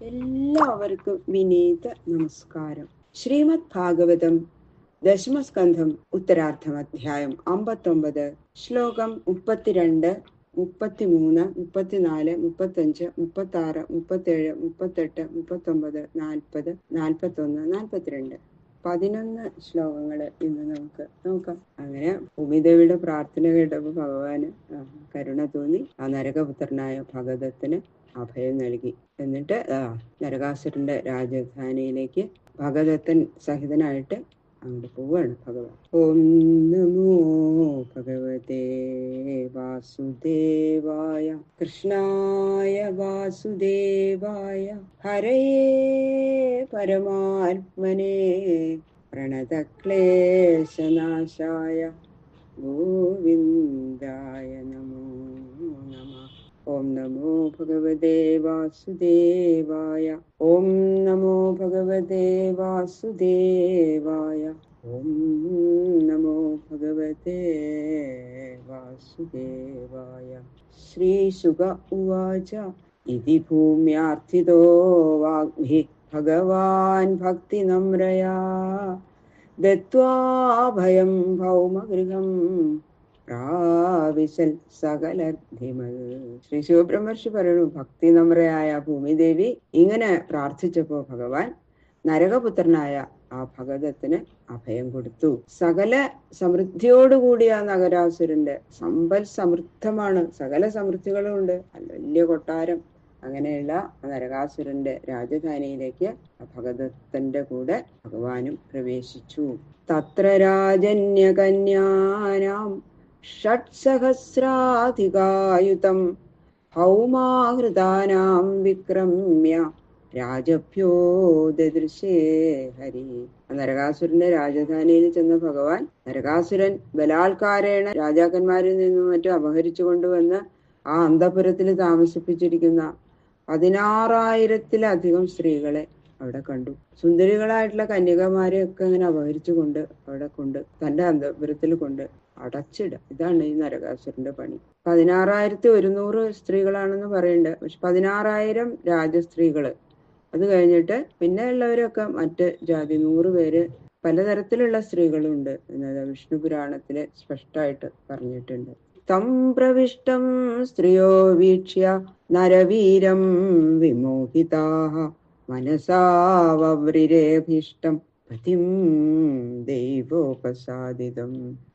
എല്ലാവർക്കും വിനീത നമസ്കാരം. ശ്രീമദ് ഭാഗവതം ദശമസ്കന്ധം ഉത്തരാർത്ഥം അധ്യായം 59 ശ്ലോകം 32, 33, 34, 35, 36, 37, 38, 39, 40, 41, 42 11 ശ്ലോകങ്ങള് ഇന്ന് നമുക്ക് നോക്കാം. അങ്ങനെ ഭൂമിദേവിയുടെ പ്രാർത്ഥന കേട്ടപ്പോൾ ഭഗവാന് കരുണ തോന്നി. ആ നരകപുത്രനായ ഭഗദത്തിന് അഭയം നൽകി. എന്നിട്ട് നരകാസുരന്റെ രാജധാനിയിലേക്ക് ഭഗദത്തൻ സഹിതനായിട്ട് അങ്ങോട്ട് പോവാണ് ഭഗവാൻ. ഓം നമോ ഭഗവതേ വാസുദേവായ കൃഷ്ണായ വാസുദേവായ ഹരയേ പരമാത്മനേ പ്രണതക്ലേശനാശായ ഗോവിന്ദായ നമോ നമഃ. ഓം നമോ ഭഗവതേ വാസുദേവായ. ഓം നമോ ഭഗവതേ വാസുദേവായ. ഓം നമോ ഭഗവതേ വാസുദേവായ. ശ്രീശുക ഉവാച ഇതി ഭൂമ്യാർത്ഥിതോ വാഗ്ഭി ഭഗവാൻ ഭക്തിനമ്രയാ ദത്വാ ഭയം ഭൗമഗൃഹം പ്രാവിശൽ സകലർദ്ധിമൽ. ശ്രീ ശിവബ്രഹ്മർഷി പറയുന്നു, ഭക്തി നമ്രയായ ഭൂമിദേവി ഇങ്ങനെ പ്രാർത്ഥിച്ചപ്പോ ഭഗവാൻ നരകപുത്രനായ ആ ഭഗദത്തിന് അഭയം കൊടുത്തു. സകല സമൃദ്ധിയോടുകൂടി ആ നഗരാസുരന്റെ സമ്പൽ സമൃദ്ധമാണ്, സകല സമൃദ്ധികളും ഉണ്ട്, വലിയ കൊട്ടാരം. അങ്ങനെയുള്ള നരകാസുരന്റെ രാജധാനിയിലേക്ക് ഭഗദത്തന്റെ കൂടെ ഭഗവാനും പ്രവേശിച്ചു. തത്ര രാജന്യകന്യാനാം ഷട്സഹസ്രാധികായുതം ഭൗമാഹൃതാനാം വിക്രമ്യ രാജഭ്യോ ദദൃശേ ഹരി. നരകാസുരന്റെ രാജധാനിയിൽ ചെന്ന ഭഗവാൻ നരകാസുരൻ ബലാത്കാരേണ രാജാക്കന്മാരിൽ നിന്നും മറ്റും അപഹരിച്ചു കൊണ്ടുവന്ന് ആ അന്തഃപുരത്തിൽ താമസിപ്പിച്ചിരിക്കുന്ന 16,000-ലധികം സ്ത്രീകളെ അവിടെ കണ്ടു. സുന്ദരികളായിട്ടുള്ള കന്യകമാരെ ഒക്കെ അങ്ങനെ അപഹരിച്ചുകൊണ്ട് അവിടെ കൊണ്ട് തന്റെ അന്തഃപുരത്തിൽ കൊണ്ട് അടച്ചിടുക. ഇതാണ് ഈ നരകാസുരന്റെ പണി. 16,100 സ്ത്രീകളാണെന്ന് പറയുന്നുണ്ട്. പക്ഷെ 16,000 രാജസ്ത്രീകള്. അത് കഴിഞ്ഞിട്ട് പിന്നെ ഉള്ളവരൊക്കെ മറ്റ് ജാതി 100 പേര്, പലതരത്തിലുള്ള സ്ത്രീകളുണ്ട് എന്നത് വിഷ്ണു പുരാണത്തില് സ്പഷ്ടമായിട്ട് പറഞ്ഞിട്ടുണ്ട്. തം പ്രവിഷ്ടം സ്ത്രീയോ വീക്ഷ്യ നരവീരം വിമോഹിതാഃ മനസാവവ്രിരേഭീഷ്ടം പതിം ദൈവോപസാദിതം.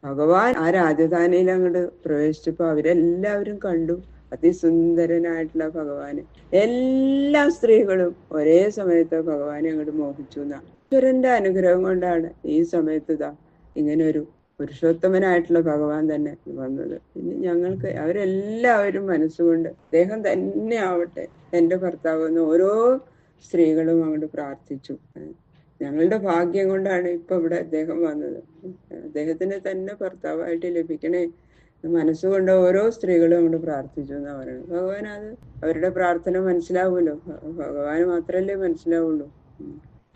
ഭഗവാൻ ആ രാജധാനിയിൽ അങ്ങോട്ട് പ്രവേശിച്ചപ്പോ അവരെല്ലാവരും കണ്ടു അതിസുന്ദരനായിട്ടുള്ള ഭഗവാന്. എല്ലാ സ്ത്രീകളും ഒരേ സമയത്ത് ഭഗവാനെ അങ്ങോട്ട് മോഹിച്ചു. ഈശ്വരന്റെ അനുഗ്രഹം കൊണ്ടാണ് ഈ സമയത്ത് ഇങ്ങനെ ഒരു പുരുഷോത്തമനായിട്ടുള്ള ഭഗവാൻ തന്നെ വന്നത്. പിന്നെ ഞങ്ങൾക്ക് അവരെല്ലാവരും മനസ്സുകൊണ്ട് അദ്ദേഹം തന്നെ ആവട്ടെ എന്റെ ഭർത്താവ് എന്ന് ഓരോ സ്ത്രീകളും അങ്ങോട്ട് പ്രാർത്ഥിച്ചു. ഞങ്ങളുടെ ഭാഗ്യം കൊണ്ടാണ് ഇപ്പൊ ഇവിടെ അദ്ദേഹം വന്നത്, അദ്ദേഹത്തിന് തന്നെ ഭർത്താവായിട്ട് ലഭിക്കണേ മനസ്സുകൊണ്ട് ഓരോ സ്ത്രീകളും അങ്ങോട്ട് പ്രാർത്ഥിച്ചു എന്നാ പറയുന്നത്. ഭഗവാൻ അത് അവരുടെ പ്രാർത്ഥന മനസ്സിലാവുമല്ലോ, ഭഗവാന് മാത്രല്ലേ മനസ്സിലാവുള്ളൂ.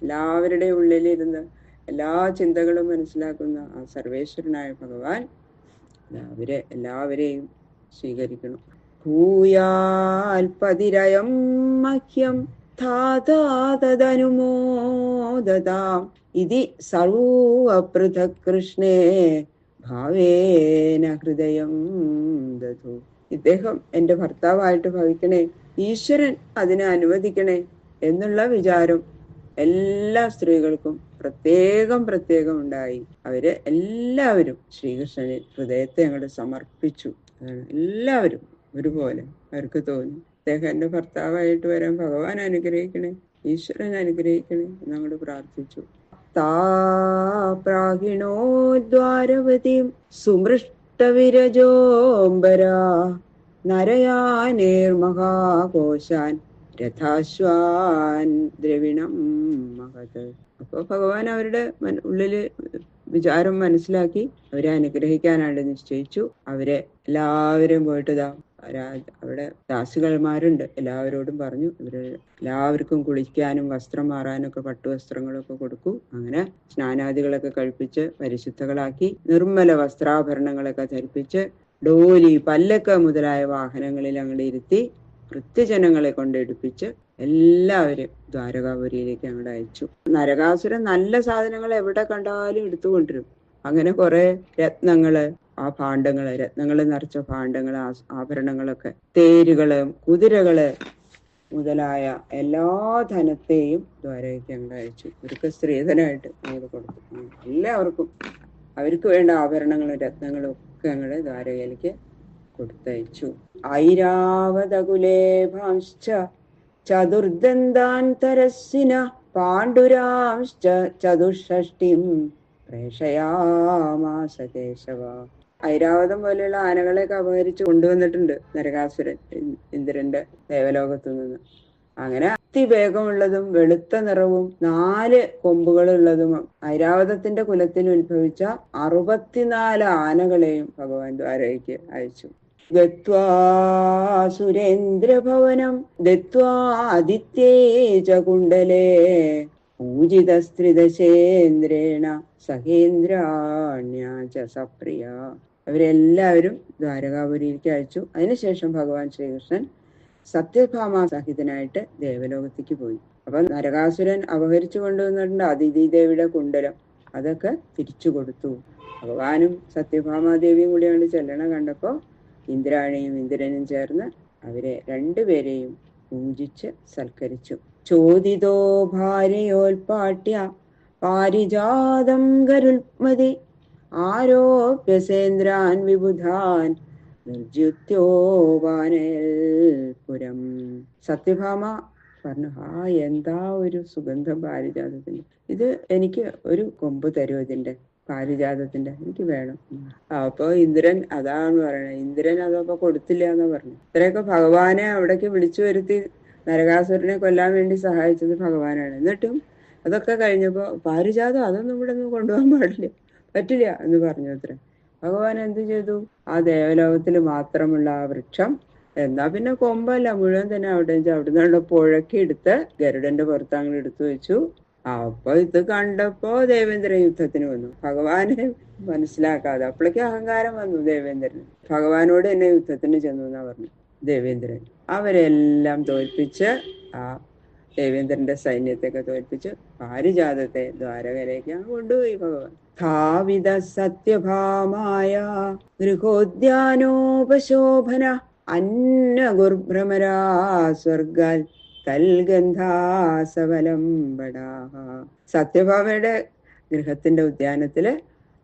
എല്ലാവരുടെയും ഉള്ളിലിരുന്ന് എല്ലാ ചിന്തകളും മനസ്സിലാക്കുന്ന ആ സർവേശ്വരനായ ഭഗവാൻ അവരെ എല്ലാവരെയും സ്വീകരിക്കണം. ഭൂയാൽപതിരയം മഹ്യം ധാതാതനുമോദതാം ഇതി സർവപൃഥക് കൃഷ്ണേ ഭാവേന ഹൃദയം ദധു. ഇദ്ദേഹം എന്റെ ഭർത്താവായിട്ട് ഭവിക്കണേ, ഈശ്വരൻ അതിനെ അനുവദിക്കണേ എന്നുള്ള വിചാരം എല്ലാ സ്ത്രീകൾക്കും പ്രത്യേകം ഉണ്ടായി. അവര് എല്ലാവരും ശ്രീകൃഷ്ണന് ഹൃദയത്തെ അങ്ങോട്ട് സമർപ്പിച്ചു. എല്ലാവരും ഒരുപോലെ അവർക്ക് തോന്നി, അദ്ദേഹം എന്റെ ഭർത്താവായിട്ട് വരാൻ ഭഗവാൻ അനുഗ്രഹിക്കണേ, ഈശ്വരൻ അനുഗ്രഹിക്കണേ എന്നങ്ങോട്ട് പ്രാർത്ഥിച്ചു. പ്രാഹിണോ ദ്വാരവതീം സുമൃഷ്ടവിരജോംബരാ നരയാനേർമഹാകോശാൻ രഥാശ്വാൻ ദ്രവിണം മഹത്. അപ്പൊ ഭഗവാൻ അവരുടെ ഉള്ളില് വിചാരം മനസ്സിലാക്കി അവരെ അനുഗ്രഹിക്കാനായിട്ട് നിശ്ചയിച്ചു. അവരെ എല്ലാവരും പോയിട്ട് അവിടെ ദാസികന്മാരുണ്ട്, എല്ലാവരോടും പറഞ്ഞു ഇവര് എല്ലാവർക്കും കുളിക്കാനും വസ്ത്രം മാറാനൊക്കെ പട്ടുവസ്ത്രങ്ങളൊക്കെ കൊടുക്കൂ. അങ്ങനെ സ്നാനാദികളൊക്കെ കഴിപ്പിച്ച് പരിശുദ്ധകളാക്കി നിർമ്മല വസ്ത്രാഭരണങ്ങളൊക്കെ ധരിപ്പിച്ച് ഡോലി, പല്ലക്ക് മുതലായ വാഹനങ്ങളിൽ അങ്ങോട്ട് ഇരുത്തി വൃത്യജനങ്ങളെ കൊണ്ട് എടുപ്പിച്ച് എല്ലാവരും ദ്വാരകാപുരിയിലേക്ക് അങ്ങോട്ട് അയച്ചു. നരകാസുരൻ നല്ല സാധനങ്ങൾ എവിടെ കണ്ടാലും എടുത്തുകൊണ്ടിരും. അങ്ങനെ കുറെ രത്നങ്ങള്, ആ ഭാണ്ഡങ്ങള്, രത്നങ്ങള് നിറച്ച ഭാണ്ഡങ്ങള്, ആഭരണങ്ങളൊക്കെ, തേരുകള്, കുതിരകള് മുതലായ എല്ലാ ധനത്തെയും ദ്വാരകയ്ക്ക് അങ്ങോട്ട് അയച്ചു. ഇവർക്ക് സ്ത്രീധനായിട്ട് അങ്ങോട്ട് കൊടുത്തു. എല്ലാവർക്കും അവർക്ക് വേണ്ട ആഭരണങ്ങളും രത്നങ്ങളും ഒക്കെ അങ്ങോട്ട് ദ്വാരകയിലേക്ക് കൊടുത്തയച്ചു. ഐരാവതകുലേഭാംശ്ച ചതുർദന്താന്തരസ്സിന പാണ്ഡുരാംശ്ച ചതുഷ്ഷഷ്ടിം പ്രേഷയാമാസ കേശവ. ഐരാവതം പോലെയുള്ള ആനകളെയൊക്കെ അപഹരിച്ച് കൊണ്ടുവന്നിട്ടുണ്ട് നരകാസുരൻ ഇന്ദ്രന്റെ ദേവലോകത്തു നിന്ന്. അങ്ങനെ അതിവേഗമുള്ളതും വെളുത്ത നിറവും 4 കൊമ്പുകളുള്ളതും ഐരാവതത്തിന്റെ കുലത്തിൽ ഉത്ഭവിച്ച 64 ആനകളെയും ഭഗവാൻ ദ്വാരകയ്ക്ക് അയച്ചു. ഗത്വാ സുരേന്ദ്രഭവനം ദത്വാ ആദിത്യേച കുണ്ടലേ പൂജിതസ്ത്രിദശേന്ദ്രേണ സഹേന്ദ്രാണ്യാച സപ്രിയ. അവരെല്ലാവരും ദ്വാരകാപുരിയിലേക്ക് അയച്ചു. അതിനുശേഷം ഭഗവാൻ ശ്രീകൃഷ്ണൻ സത്യഭാമ സഹിതനായിട്ട് ദേവലോകത്തേക്ക് പോയി. അപ്പൊ നരകാസുരൻ അപഹരിച്ചു കൊണ്ടുവന്നിട്ടുണ്ട് അതിഥിദേവിയുടെ കുണ്ടലം. അതൊക്കെ തിരിച്ചു കൊടുത്തു. ഭഗവാനും സത്യഭാമാദേവിയും കൂടി അങ്ങോട്ട് ചെല്ലണ കണ്ടപ്പോ ഇന്ദ്രാണിയും ഇന്ദ്രനും ചേർന്ന് അവരെ രണ്ടുപേരെയും പൂജിച്ച് സൽക്കരിച്ചു. ചോദിതോ ഭാര്യയോൽപാട്യ പാരിജാതം ഗരുൽമതി ആരോപ്യസേന്ദ്രാൻ വിബുധാൻ നിർജ്യുത്യോപാനൽപുരം. സത്യഭാമ പറഞ്ഞു, എന്താ ഒരു സുഗന്ധം പാരിജാതത്തിന്റെ, ഇത് എനിക്ക് ഒരു കൊമ്പ് തരുമോ, ഇതിന്റെ പാരിജാതത്തിന്റെ എനിക്ക് വേണം. അപ്പൊ ഇന്ദ്രൻ അതാണ് പറയണത്. ഇന്ദ്രൻ അതപ്പോ കൊടുത്തില്ല എന്ന് പറഞ്ഞു. ഇത്രയൊക്കെ ഭഗവാനെ അവിടേക്ക് വിളിച്ചു വരുത്തി നരകാസുരനെ കൊല്ലാൻ വേണ്ടി സഹായിച്ചത് ഭഗവാനാണ്. എന്നിട്ടും അതൊക്കെ കഴിഞ്ഞപ്പോ പാരിജാതം അതൊന്നും ഇവിടെ ഒന്നും കൊണ്ടുപോകാൻ പറ്റില്ല എന്ന് പറഞ്ഞു. അത്ര ഭഗവാൻ എന്ത് ചെയ്തു? ആ ദേവലോകത്തിൽ മാത്രമുള്ള ആ വൃക്ഷം, എന്നാ പിന്നെ കൊമ്പല്ല മുഴുവൻ തന്നെ അവിടെ നിന്നുള്ള പുഴക്കി എടുത്ത് ഗരുഡന്റെ പുറത്ത് അങ്ങ് എടുത്തു വെച്ചു. അപ്പൊ ഇത് കണ്ടപ്പോ ദേവേന്ദ്രൻ യുദ്ധത്തിന് വന്നു. ഭഗവാനെ മനസ്സിലാക്കാതെ അപ്പോഴേക്കും അഹങ്കാരം വന്നു ദേവേന്ദ്രന്. ഭഗവാനോട് എന്നെ യുദ്ധത്തിന് ചെന്നു എന്നാ പറഞ്ഞു ദേവേന്ദ്രൻ. അവരെല്ലാം തോൽപ്പിച്ച്, ആ ദേവേന്ദ്രന്റെ സൈന്യത്തെയൊക്കെ തോൽപ്പിച്ച് പാരിജാതത്തെ ദ്വാരകയിലേക്ക് കൊണ്ടുപോയി ഭഗവാൻ. ധാവിത സത്യഭാമായ ഗൃഹോദ്യാനോപശോഭന അന്നഗുർഭ്രമരാ സ്വർഗാൽ തൽഗന്ധാസവലം ബടാഹ. സത്യഭാമയുടെ ഗൃഹത്തിന്റെ ഉദ്യാനത്തില്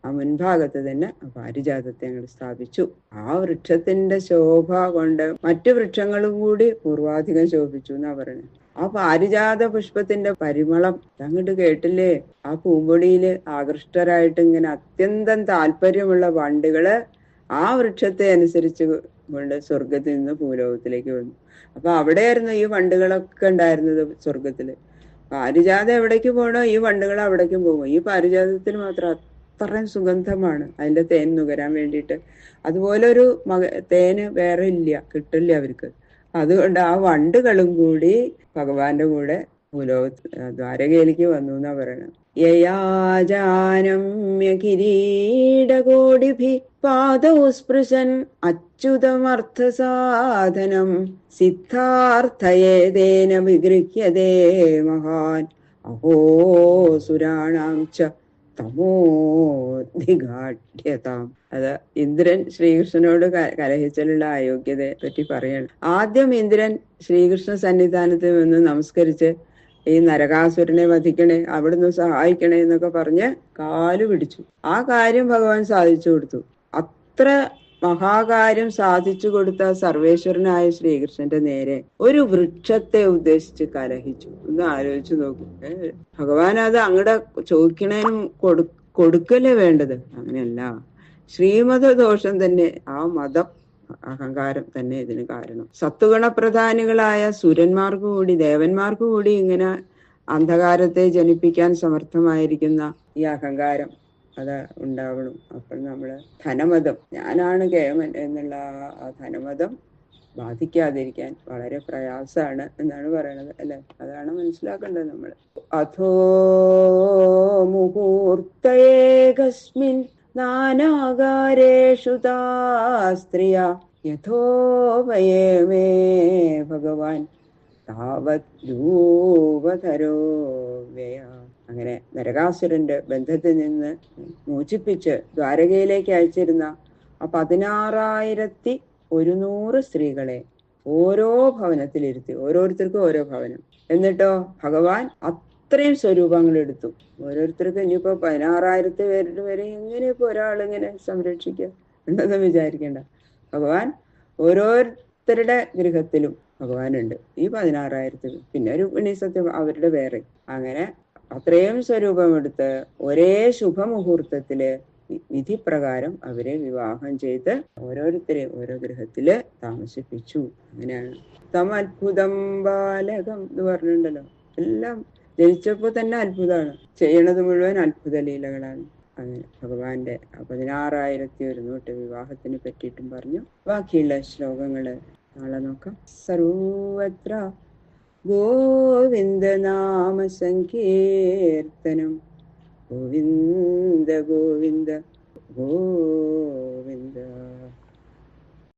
ആ മുൻഭാഗത്ത് തന്നെ പാരിജാതത്തെ അങ്ങോട്ട് സ്ഥാപിച്ചു. ആ വൃക്ഷത്തിന്റെ ശോഭ കൊണ്ട് മറ്റു വൃക്ഷങ്ങളും കൂടി പൂർവാധികം ശോഭിച്ചു എന്നാ പറയുന്നത്. ആ പാരിജാത പുഷ്പത്തിന്റെ പരിമളം അങ്ങോട്ട് കേട്ടില്ലേ? ആ പൂമ്പൊടിയില് ആകൃഷ്ടരായിട്ട് ഇങ്ങനെ അത്യന്തം താല്പര്യമുള്ള വണ്ടുകള് ആ വൃക്ഷത്തെ അനുസരിച്ച് കൊണ്ട് സ്വർഗത്തിൽ നിന്ന് ഭൂലോകത്തിലേക്ക് വന്നു. അപ്പൊ അവിടെയായിരുന്നു ഈ വണ്ടുകളൊക്കെ ഉണ്ടായിരുന്നത് സ്വർഗത്തില്. പാരിജാതം എവിടേക്ക് പോകണോ ഈ വണ്ടുകൾ അവിടേക്കും പോകും. ഈ പാരിജാതത്തിന് മാത്രം അത്രയും സുഗന്ധമാണ് അതിന്റെ തേൻ നുകരാൻ വേണ്ടിയിട്ട്. അതുപോലെ ഒരു തേന് വേറെ ഇല്ല, കിട്ടില്ല അവർക്ക്. അതുകൊണ്ട് ആ വണ്ടുകളും കൂടി ഭഗവാന്റെ കൂടെ ഭൂലോക ദ്വാരകയിലേക്ക് വന്നു എന്നാ പറയണം. യയാജാനമ്യ കിരീടകോടിഭി പാദൗ സ്പൃശൻ അച്യുതമർത്ഥസാധനം സിദ്ധാർത്ഥയേതേന വിഗൃഹ്യതേ മഹാൻ അഹോ സുരാണാം ച തമോധിഘാഠ്യതാം. അത് ഇന്ദ്രൻ ശ്രീകൃഷ്ണനോട് കലഹിച്ചലുള്ള അയോഗ്യതയെ പറ്റി പറയണം. ആദ്യം ഇന്ദ്രൻ ശ്രീകൃഷ്ണ സന്നിധാനത്തിൽ നിന്ന് നമസ്കരിച്ച് ഈ നരകാസുരനെ വധിക്കണേ, അവിടുന്ന് സഹായിക്കണേ എന്നൊക്കെ പറഞ്ഞ് കാല് പിടിച്ചു. ആ കാര്യം ഭഗവാൻ സാധിച്ചു കൊടുത്തു. അത്ര മഹാകാര്യം സാധിച്ചു കൊടുത്ത സർവേശ്വരനായ ശ്രീകൃഷ്ണന്റെ നേരെ ഒരു വൃക്ഷത്തെ ഉദ്ദേശിച്ച് കലഹിച്ചു. ഒന്ന് ആലോചിച്ചു നോക്കൂ. ഭഗവാൻ അത് അങ്ങടെ ചോദിക്കണേനും കൊടുക്കല്ലേ വേണ്ടത്? അങ്ങനെയല്ല. ശ്രീമത ദോഷം തന്നെ, ആ മതം അഹങ്കാരം തന്നെ ഇതിന് കാരണം. സത്വഗുണപ്രധാനികളായ സുരന്മാർക്ക് കൂടി ദേവന്മാർക്ക് കൂടി ഇങ്ങനെ അന്ധകാരത്തെ ജനിപ്പിക്കാൻ സമർത്ഥമായിരിക്കുന്ന ഈ അഹങ്കാരം അത് ഉണ്ടാവണം. അപ്പോൾ നമ്മള് ധനമതം, ഞാനാണ് കേമൻ എന്നുള്ള ആ ധനമതം ബാധിക്കാതിരിക്കാൻ വളരെ പ്രയാസമാണ് എന്നാണ് പറയണത്, അല്ലെ? അതാണ് മനസ്സിലാക്കേണ്ടത് നമ്മൾ. അഥോ മുഹൂർത്തേകസ്മിൻ നാനാകാരേഷു താ സ്ത്രിയ യഥോപയമേ ഭഗവാൻ താവത് രൂപധരോ വ്യയ. അങ്ങനെ നരകാസുരന്റെ ബന്ധത്തിൽ നിന്ന് മോചിപ്പിച്ച് ദ്വാരകയിലേക്ക് അയച്ചിരുന്ന ആ 16,100 സ്ത്രീകളെ ഓരോ ഭവനത്തിലിരുത്തി, ഓരോരുത്തർക്കും ഓരോ ഭവനം. എന്നിട്ടോ ഭഗവാൻ അത്രയും സ്വരൂപങ്ങൾ എടുത്തു. ഓരോരുത്തർക്കും ഇനിയിപ്പോ 16,000 പേരുടെ വരെ എങ്ങനെയൊക്കെ ഒരാളിങ്ങനെ സംരക്ഷിക്കുക എന്നൊന്നും വിചാരിക്കേണ്ട. ഭഗവാൻ ഓരോരുത്തരുടെ ഗൃഹത്തിലും ഭഗവാനുണ്ട്. ഈ 16,000 പിന്നെ രുക്മിണി സത്യം അവരുടെ വേറെ. അങ്ങനെ അത്രയും സ്വരൂപമെടുത്ത് ഒരേ ശുഭമുഹൂർത്തത്തില് വിധിപ്രകാരം അവരെ വിവാഹം ചെയ്ത് ഓരോരുത്തരെയും ഓരോ ഗൃഹത്തില് താമസിപ്പിച്ചു. അങ്ങനെയാണ് തമത്ഭുതം ബാലകം എന്ന് പറഞ്ഞിട്ടുണ്ടല്ലോ. എല്ലാം ജനിച്ചപ്പോ തന്നെ അത്ഭുതമാണ്, ചെയ്യണത് മുഴുവൻ അത്ഭുത ലീലകളാണ്. അങ്ങനെ ഭഗവാന്റെ 16,100 വിവാഹത്തിനെ പറ്റിയിട്ടും പറഞ്ഞു. ബാക്കിയുള്ള ശ്ലോകങ്ങള് നാളെ നോക്കാം. സർവത്ര ഗോവിന്ദ നാമ സങ്കീർത്തനം. ഗോവിന്ദ ഗോവിന്ദ ഗോവിന്ദ.